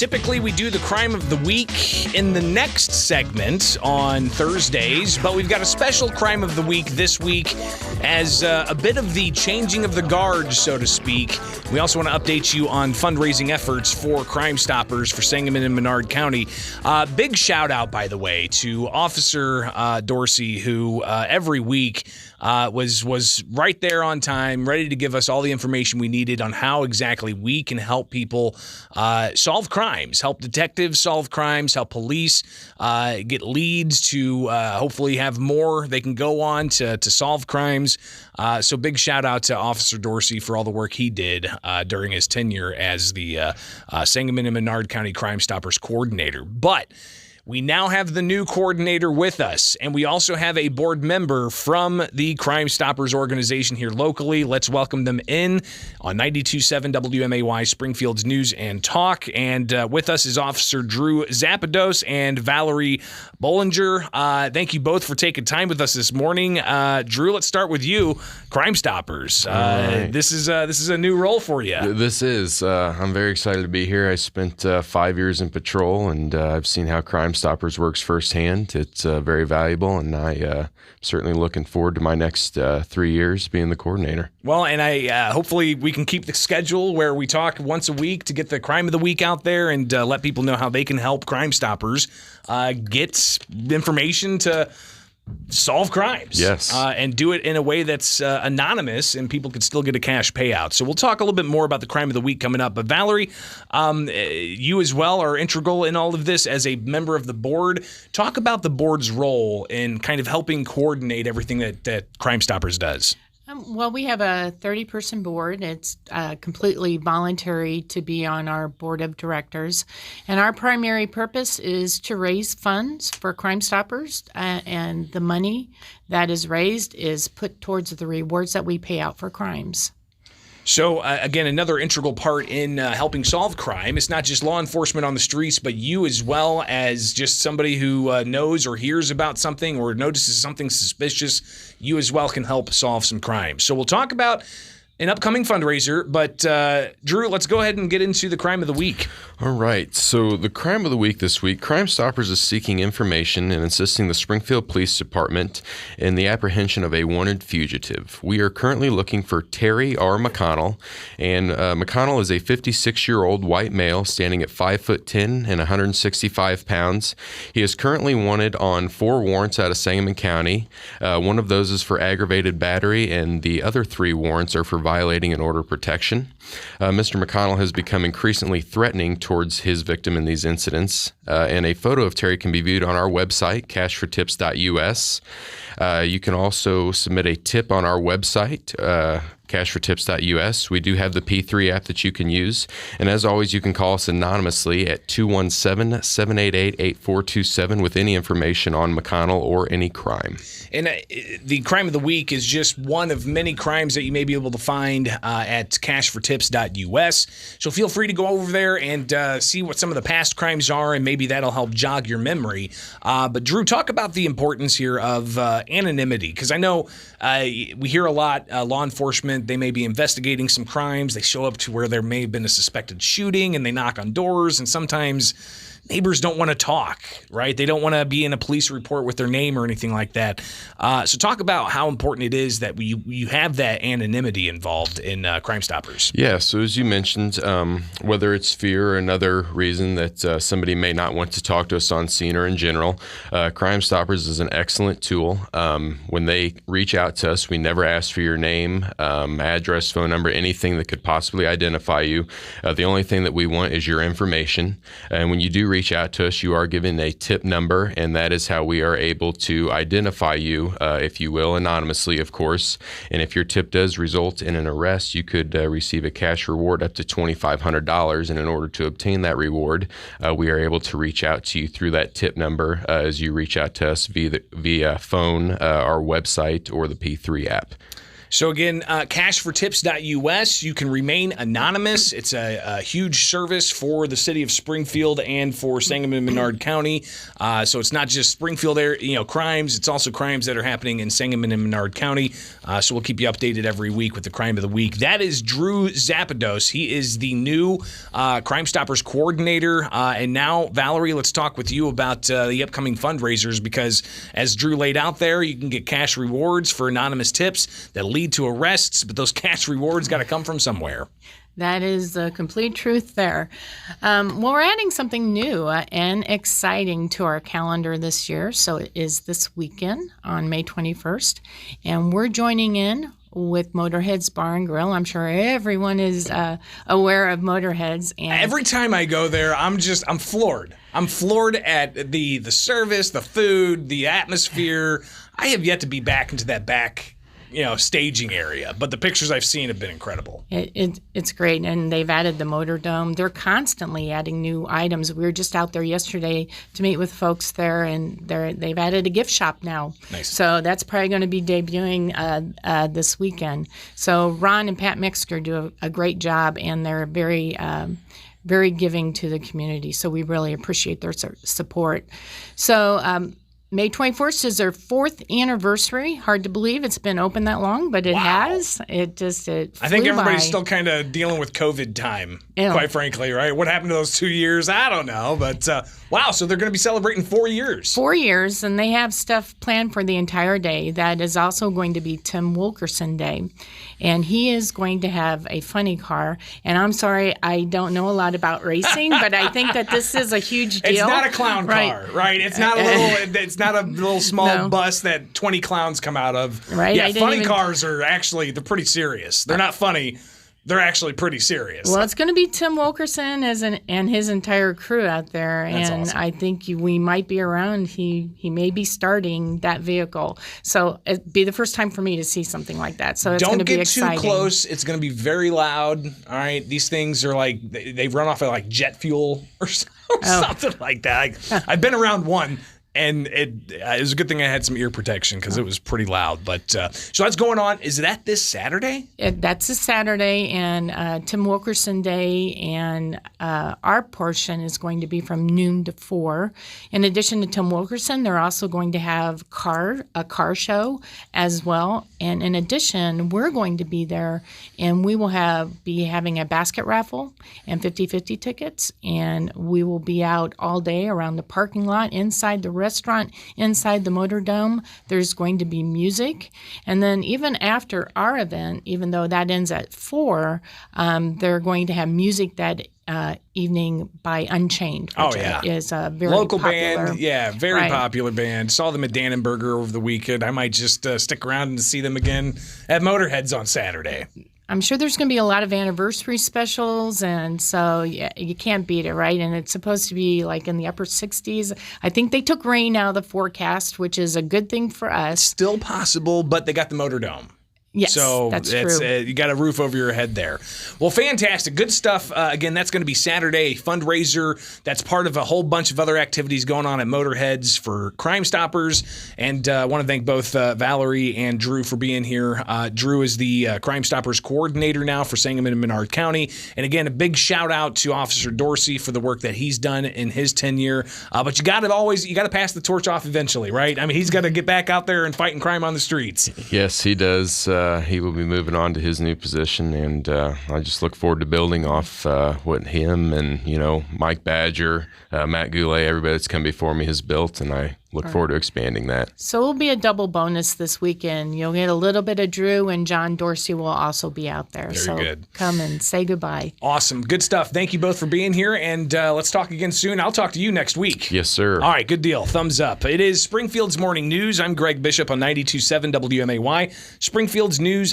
Typically, we do the crime of the week in the next segment on Thursdays, but we've got a special crime of the week this week as a bit of the changing of the guard, so to speak. We also want to update you on fundraising efforts for Crime Stoppers for Sangamon and Menard County. Big shout out, by the way, to Officer Dorsey, who every week was right there on time, ready to give us all the information we needed on how exactly we can help people solve crimes, help detectives solve crimes, help police get leads to hopefully have more they can go on to solve crimes. So big shout out to Officer Dorsey for all the work he did during his tenure as the Sangamon and Menard County Crime Stoppers coordinator. But we now have the new coordinator with us, and we also have a board member from the Crime Stoppers organization here locally. Let's welcome them in on 92.7 WMAY, Springfield's News and Talk. And with us is Officer Drew Szabados and Valerie Bolinger. Thank you both for taking time with us this morning. Drew, let's start with you. Crime Stoppers. Right. This is a new role for you. This is. I'm very excited to be here. I spent 5 years in patrol, and I've seen how Crime Stoppers works firsthand. It's very valuable, and I certainly looking forward to my next 3 years being the coordinator. Well, and I hopefully we can keep the schedule where we talk once a week to get the crime of the week out there and let people know how they can help Crime Stoppers get information to solve crimes. Yes. And do it in a way that's anonymous and people could still get a cash payout. So we'll talk a little bit more about the crime of the week coming up. But Valerie, you as well are integral in all of this as a member of the board. Talk about the board's role in kind of helping coordinate everything that Crime Stoppers does. Well, we have a 30-person board. It's completely voluntary to be on our board of directors. And our primary purpose is to raise funds for Crime Stoppers, and the money that is raised is put towards the rewards that we pay out for crimes. So, again, another integral part in helping solve crime. It's not just law enforcement on the streets, but you as well as just somebody who knows or hears about something or notices something suspicious. You as well can help solve some crimes. So we'll talk about an upcoming fundraiser, but Drew, let's go ahead and get into the crime of the week. All right. So the crime of the week this week, Crime Stoppers is seeking information and assisting the Springfield Police Department in the apprehension of a wanted fugitive. We are currently looking for Terry R. McConnell, and McConnell is a 56-year-old white male standing at 5'10" and 165 pounds. He is currently wanted on 4 warrants out of Sangamon County. One of those is for aggravated battery, and the other 3 warrants are for violating an order of protection. Mr. McConnell has become increasingly threatening towards his victim in these incidents, and a photo of Terry can be viewed on our website, cashfortips.us. You can also submit a tip on our website, cashfortips.us. We do have the P3 app that you can use. And as always, you can call us anonymously at 217-788-8427 with any information on McConnell or any crime. And the crime of the week is just one of many crimes that you may be able to find at cashfortips.us. So feel free to go over there and see what some of the past crimes are, and maybe that'll help jog your memory. But Drew, talk about the importance here of anonymity, because I know we hear a lot, law enforcement, they may be investigating some crimes. They show up to where there may have been a suspected shooting, and they knock on doors, and sometimes neighbors don't want to talk, right? They don't want to be in a police report with their name or anything like that. So talk about how important it is that you have that anonymity involved in Crime Stoppers. Yeah, so as you mentioned, whether it's fear or another reason that somebody may not want to talk to us on scene or in general, Crime Stoppers is an excellent tool. When they reach out to us, we never ask for your name, address, phone number, anything that could possibly identify you. The only thing that we want is your information. And when you do reach out to us, you are given a tip number, and that is how we are able to identify you, if you will, anonymously, of course. And if your tip does result in an arrest, you could receive a cash reward up to $2,500. And in order to obtain that reward, we are able to reach out to you through that tip number as you reach out to us via phone, our website, or the P3 app. So again, cashfortips.us. You can remain anonymous. It's a huge service for the city of Springfield and for Sangamon and Menard County. So it's not just Springfield crimes. It's also crimes that are happening in Sangamon and Menard County. So we'll keep you updated every week with the crime of the week. That is Drew Szabados. He is the new Crime Stoppers coordinator. And now, Valerie, let's talk with you about the upcoming fundraisers, because as Drew laid out there, you can get cash rewards for anonymous tips that lead to arrests, but those cash rewards got to come from somewhere. That is the complete truth there. Well, we're adding something new and exciting to our calendar this year. So it is this weekend on May 21st, and we're joining in with Motorhead's Bar and Grill. I'm sure everyone is aware of Motorhead's. And every time I go there, I'm floored. I'm floored at the service, the food, the atmosphere. I have yet to be back into that back staging area, but the pictures I've seen have been incredible. It's great, and they've added the Motor Dome. They're constantly adding new items. We were just out there yesterday to meet with folks there, and they've added a gift shop now. Nice. So that's probably going to be debuting this weekend. So Ron and Pat Mixker do a great job, and they're very giving to the community. So we really appreciate their support. So May 21st is their 4th anniversary. Hard to believe it's been open that long, but it has. It flew I think everybody's by. Still kind of dealing with COVID time, Yeah. quite frankly, right? What happened to those 2 years? I don't know, but wow, so they're going to be celebrating 4 years. 4 years, and they have stuff planned for the entire day. That is also going to be Tim Wilkerson Day, and he is going to have a funny car. And I'm sorry, I don't know a lot about racing, but I think that this is a huge deal. It's not a clown car, right? It's not a little. It's not a little small bus that 20 clowns come out of. Right. Yeah, funny cars are they're pretty serious. They're not funny. They're actually pretty serious. Well, it's going to be Tim Wilkerson and his entire crew out there, That's and awesome. I think we might be around. He may be starting that vehicle, so it'd be the first time for me to see something like that. So it's going to be exciting. Don't get too close. It's going to be very loud. All right, these things are like they run off of like jet fuel or something like that. I've been around one. And it was a good thing I had some ear protection because it was pretty loud. But so that's going on. Is that this Saturday? That's this Saturday, and Tim Wilkerson Day, and our portion is going to be from noon to 4. In addition to Tim Wilkerson, they're also going to have a car show as well. And in addition, we're going to be there, and we will be having a basket raffle and 50-50 tickets, and we will be out all day around the parking lot, inside the restaurant, inside the Motor Dome. There's going to be music, and then even after our event, even though that ends at 4, they're going to have music that evening by Unchained, which is a very local popular band. Very popular band. Saw them at Dannenberger over the weekend. I might just stick around and see them again at Motorhead's on Saturday. I'm sure there's going to be a lot of anniversary specials, and so you can't beat it, right? And it's supposed to be like in the upper 60s. I think they took rain out of the forecast, which is a good thing for us. Still possible, but they got the Motor Dome. Yes, so that's true. You got a roof over your head there. Well, fantastic. Good stuff. Again, that's going to be Saturday, a fundraiser. That's part of a whole bunch of other activities going on at Motorheads for Crime Stoppers. And I want to thank both Valerie and Drew for being here. Drew is the Crime Stoppers coordinator now for Sangamon and Menard County. And again, a big shout out to Officer Dorsey for the work that he's done in his tenure. But you got to pass the torch off eventually, right? I mean, he's got to get back out there and fighting crime on the streets. Yes, he does. He will be moving on to his new position, and I just look forward to building off what him and Mike Badger, Matt Goulet, everybody that's come before me has built, and I look forward to expanding that. So it'll be a double bonus this weekend. You'll get a little bit of Drew, and John Dorsey will also be out there. Very good. Come and say goodbye. Awesome. Good stuff. Thank you both for being here, and let's talk again soon. I'll talk to you next week. Yes, sir. All right, good deal. Thumbs up. It is Springfield's Morning News. I'm Greg Bishop on 92.7 WMAY. Springfield's news